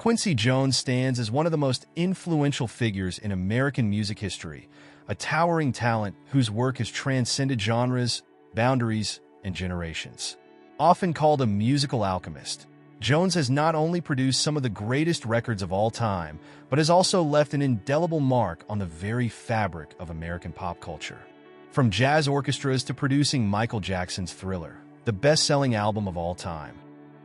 Quincy Jones stands as one of the most influential figures in American music history, a towering talent whose work has transcended genres, boundaries, and generations. Often called a musical alchemist, Jones has not only produced some of the greatest records of all time, but has also left an indelible mark on the very fabric of American pop culture. From jazz orchestras to producing Michael Jackson's Thriller, the best-selling album of all time,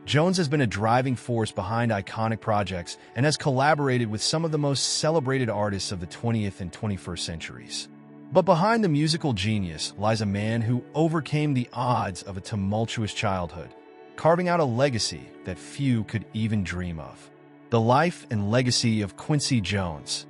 Jones has been a driving force behind iconic projects and has collaborated with some of the most celebrated artists of the 20th and 21st centuries. But behind the musical genius lies a man who overcame the odds of a tumultuous childhood, carving out a legacy that few could even dream of. The Life and Legacy of Quincy Jones,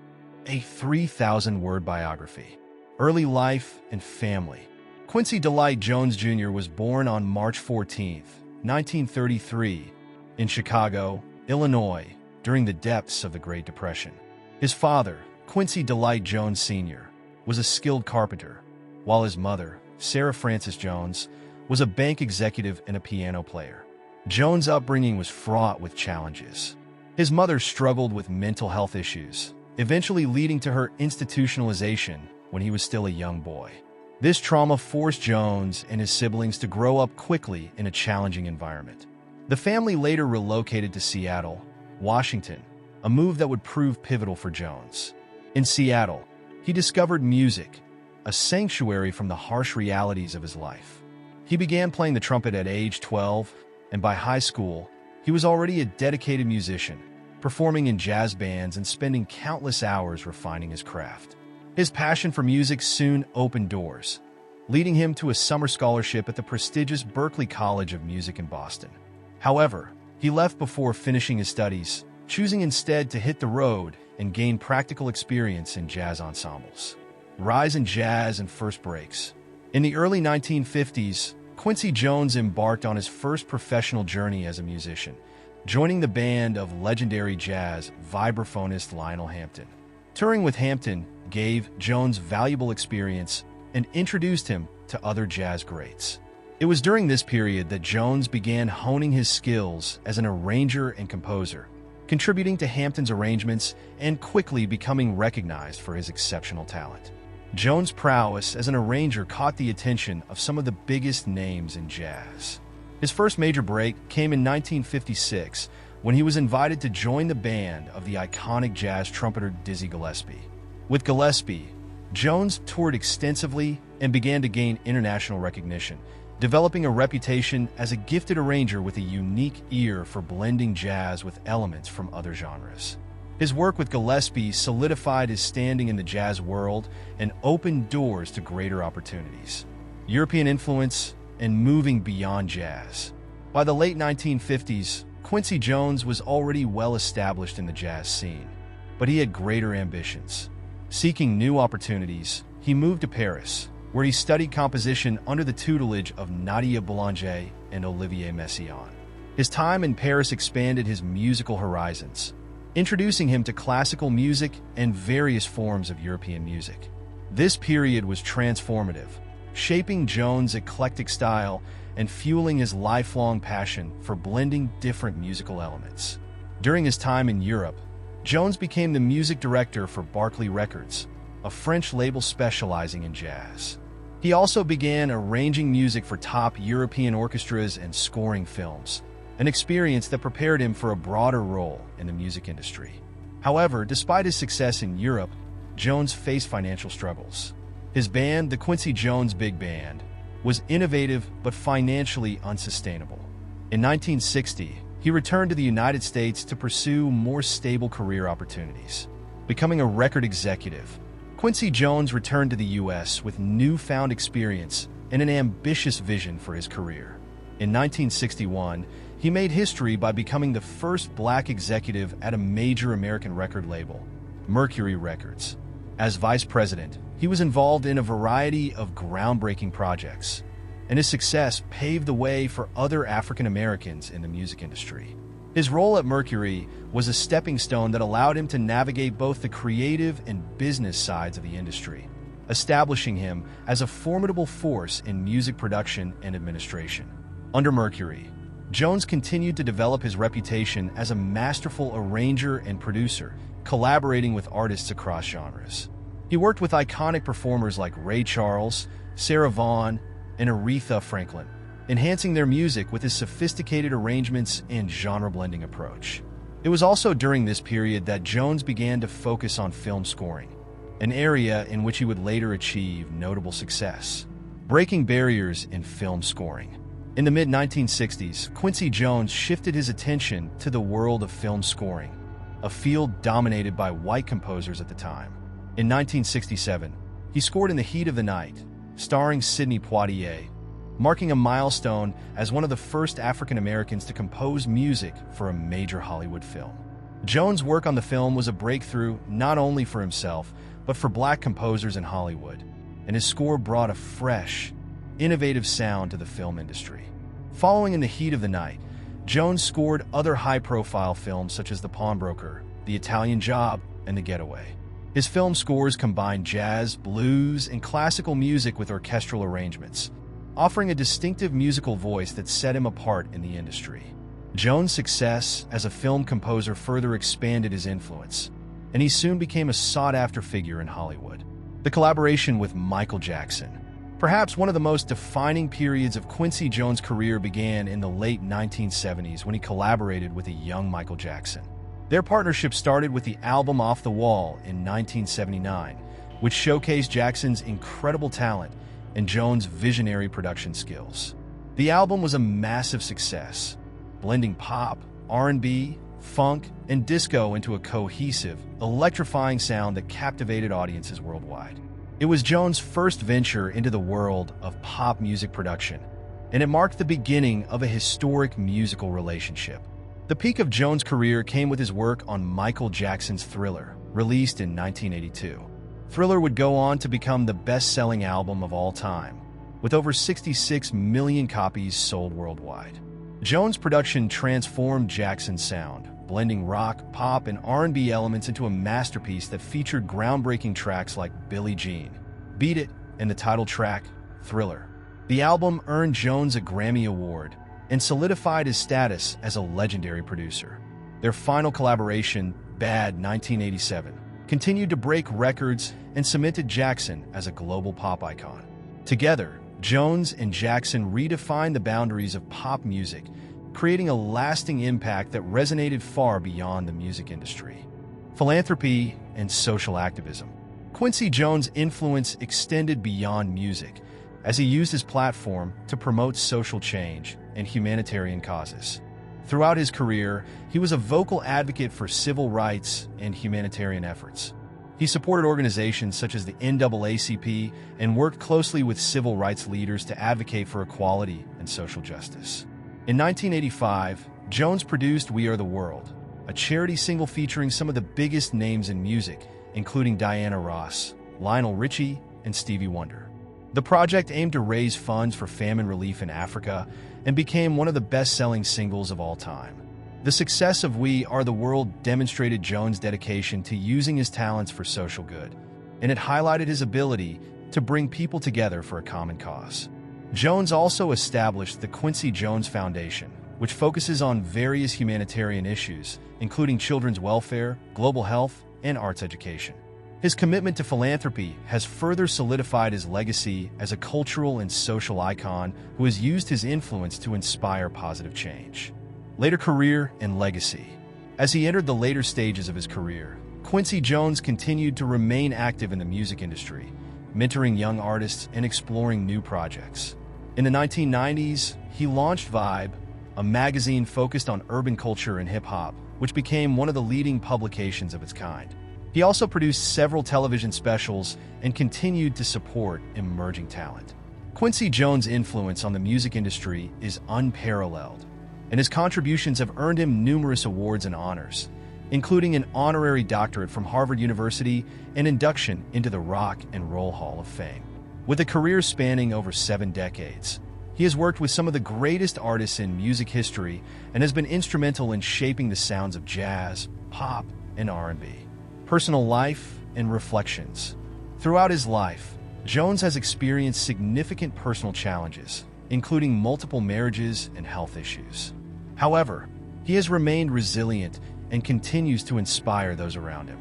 a 3,000-word biography. Early life and family. Quincy Delight Jones Jr. was born on March 14, 1933, in Chicago, Illinois, during the depths of the Great Depression. His father, Quincy Delight Jones Sr., was a skilled carpenter, while his mother, Sarah Frances Jones, was a bank executive and a piano player. Jones' upbringing was fraught with challenges. His mother struggled with mental health issues, eventually leading to her institutionalization when he was still a young boy. This trauma forced Jones and his siblings to grow up quickly in a challenging environment. The family later relocated to Seattle, Washington, a move that would prove pivotal for Jones. In Seattle, he discovered music, a sanctuary from the harsh realities of his life. He began playing the trumpet at age 12, and by high school, he was already a dedicated musician, performing in jazz bands and spending countless hours refining his craft. His passion for music soon opened doors, leading him to a summer scholarship at the prestigious Berklee College of Music in Boston. However, he left before finishing his studies, choosing instead to hit the road and gain practical experience in jazz ensembles. Rise in jazz and first breaks. In the early 1950s, Quincy Jones embarked on his first professional journey as a musician, joining the band of legendary jazz vibraphonist Lionel Hampton. Touring with Hampton gave Jones valuable experience and introduced him to other jazz greats. It was during this period that Jones began honing his skills as an arranger and composer, contributing to Hampton's arrangements and quickly becoming recognized for his exceptional talent. Jones' prowess as an arranger caught the attention of some of the biggest names in jazz. His first major break came in 1956 when he was invited to join the band of the iconic jazz trumpeter Dizzy Gillespie. With Gillespie, Jones toured extensively and began to gain international recognition, developing a reputation as a gifted arranger with a unique ear for blending jazz with elements from other genres. His work with Gillespie solidified his standing in the jazz world and opened doors to greater opportunities, European influence, and moving beyond jazz. By the late 1950s, Quincy Jones was already well established in the jazz scene, but he had greater ambitions. Seeking new opportunities, he moved to Paris, where he studied composition under the tutelage of Nadia Boulanger and Olivier Messiaen. His time in Paris expanded his musical horizons, introducing him to classical music and various forms of European music. This period was transformative, shaping Jones' eclectic style and fueling his lifelong passion for blending different musical elements. During his time in Europe, Jones became the music director for Barclay Records, a French label specializing in jazz. He also began arranging music for top European orchestras and scoring films, an experience that prepared him for a broader role in the music industry. However, despite his success in Europe, Jones faced financial struggles. His band, the Quincy Jones Big Band, was innovative but financially unsustainable. In 1960, he returned to the United States to pursue more stable career opportunities. Becoming a record executive, Quincy Jones returned to the U.S. with newfound experience and an ambitious vision for his career. In 1961, he made history by becoming the first black executive at a major American record label, Mercury Records. As vice president, he was involved in a variety of groundbreaking projects, and his success paved the way for other African Americans in the music industry. His role at Mercury was a stepping stone that allowed him to navigate both the creative and business sides of the industry, establishing him as a formidable force in music production and administration. Under Mercury, Jones continued to develop his reputation as a masterful arranger and producer, collaborating with artists across genres. He worked with iconic performers like Ray Charles, Sarah Vaughan, and Aretha Franklin, enhancing their music with his sophisticated arrangements and genre-blending approach. It was also during this period that Jones began to focus on film scoring, an area in which he would later achieve notable success, breaking barriers in film scoring. In the mid-1960s, Quincy Jones shifted his attention to the world of film scoring, a field dominated by white composers at the time. In 1967, he scored In the Heat of the Night, starring Sidney Poitier, marking a milestone as one of the first African Americans to compose music for a major Hollywood film. Jones' work on the film was a breakthrough not only for himself, but for black composers in Hollywood, and his score brought a fresh, innovative sound to the film industry. Following In the Heat of the Night, Jones scored other high-profile films such as The Pawnbroker, The Italian Job, and The Getaway. His film scores combined jazz, blues, and classical music with orchestral arrangements, offering a distinctive musical voice that set him apart in the industry. Jones' success as a film composer further expanded his influence, and he soon became a sought-after figure in Hollywood. The collaboration with Michael Jackson, perhaps one of the most defining periods of Quincy Jones' career, began in the late 1970s when he collaborated with a young Michael Jackson. Their partnership started with the album Off the Wall in 1979, which showcased Jackson's incredible talent and Jones' visionary production skills. The album was a massive success, blending pop, R&B, funk, and disco into a cohesive, electrifying sound that captivated audiences worldwide. It was Jones' first venture into the world of pop music production, and it marked the beginning of a historic musical relationship. The peak of Jones' career came with his work on Michael Jackson's Thriller, released in 1982. Thriller would go on to become the best-selling album of all time, with over 66 million copies sold worldwide. Jones' production transformed Jackson's sound, blending rock, pop, and R&B elements into a masterpiece that featured groundbreaking tracks like Billie Jean, Beat It, and the title track, Thriller. The album earned Jones a Grammy Award and solidified his status as a legendary producer. Their final collaboration, Bad 1987, continued to break records and cemented Jackson as a global pop icon. Together, Jones and Jackson redefined the boundaries of pop music, creating a lasting impact that resonated far beyond the music industry. Philanthropy and social activism. Quincy Jones' influence extended beyond music, as he used his platform to promote social change and humanitarian causes. Throughout his career, he was a vocal advocate for civil rights and humanitarian efforts. He supported organizations such as the NAACP and worked closely with civil rights leaders to advocate for equality and social justice. In 1985, Jones produced We Are the World, a charity single featuring some of the biggest names in music, including Diana Ross, Lionel Richie, and Stevie Wonder. The project aimed to raise funds for famine relief in Africa and became one of the best-selling singles of all time. The success of We Are the World demonstrated Jones' dedication to using his talents for social good, and it highlighted his ability to bring people together for a common cause. Jones also established the Quincy Jones Foundation, which focuses on various humanitarian issues, including children's welfare, global health, and arts education. His commitment to philanthropy has further solidified his legacy as a cultural and social icon who has used his influence to inspire positive change. Later career and legacy. As he entered the later stages of his career, Quincy Jones continued to remain active in the music industry, mentoring young artists and exploring new projects. In the 1990s, he launched Vibe, a magazine focused on urban culture and hip-hop, which became one of the leading publications of its kind. He also produced several television specials and continued to support emerging talent. Quincy Jones' influence on the music industry is unparalleled, and his contributions have earned him numerous awards and honors, including an honorary doctorate from Harvard University and induction into the Rock and Roll Hall of Fame. With a career spanning over 7 decades, he has worked with some of the greatest artists in music history and has been instrumental in shaping the sounds of jazz, pop, and R&B. Personal life and reflections. Throughout his life, Jones has experienced significant personal challenges, including multiple marriages and health issues. However, he has remained resilient and continues to inspire those around him.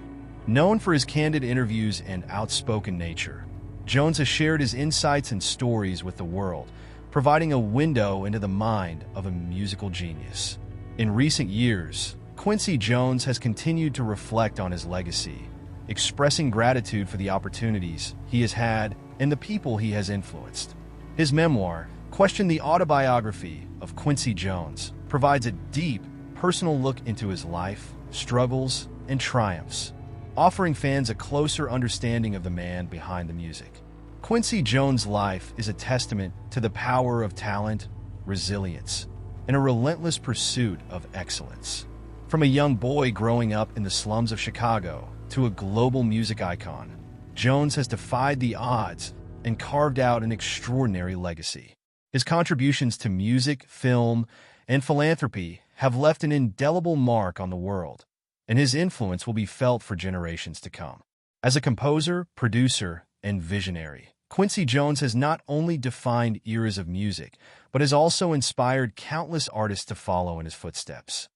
Known for his candid interviews and outspoken nature, Jones has shared his insights and stories with the world, providing a window into the mind of a musical genius. In recent years, Quincy Jones has continued to reflect on his legacy, expressing gratitude for the opportunities he has had and the people he has influenced. His memoir, Question the Autobiography of Quincy Jones, provides a deep, personal look into his life, struggles, and triumphs, offering fans a closer understanding of the man behind the music. Quincy Jones' life is a testament to the power of talent, resilience, and a relentless pursuit of excellence. From a young boy growing up in the slums of Chicago to a global music icon, Jones has defied the odds and carved out an extraordinary legacy. His contributions to music, film, and philanthropy have left an indelible mark on the world, and his influence will be felt for generations to come. As a composer, producer, and visionary, Quincy Jones has not only defined eras of music, but has also inspired countless artists to follow in his footsteps.